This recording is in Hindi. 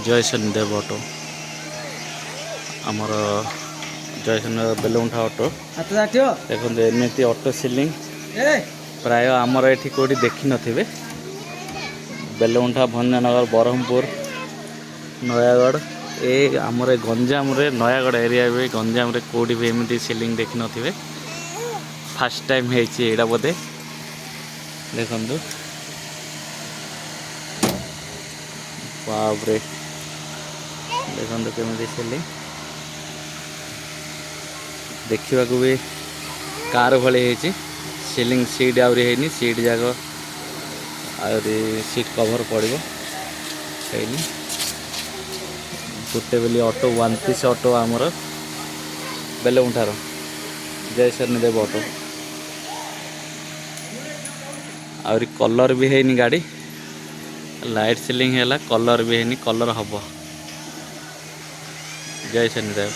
जय शनिदेव ऑटो आमर जय शनिदेव बेलुंठा ऑटो देखते एमती ऑटो सेलिंग प्राय आमर ये कौटी देखी नथिबे बेलुंठा भंजनगर ब्रह्मपुर नयागढ़ ए आमर गंजाम रे नयागढ़ एरिया भी गंजाम रे कौटी भी एमती सेलिंग देखी नथिबे फास्ट टाइम है बोधे देखु बापरे देखो केमी सेलिंग देखा भी कार भाई सेलिंग सीट आहरी है सीट जाक आहरी सीट कवर पड़ो गोटे बेली ऑटो 1 पीस ऑटो आमर बेलुंठार जय शनिदेव ऑटो आहरी कलर भी है गाड़ी लाइट सीलिंग है कलर भी है कलर हम जय शनिदेव।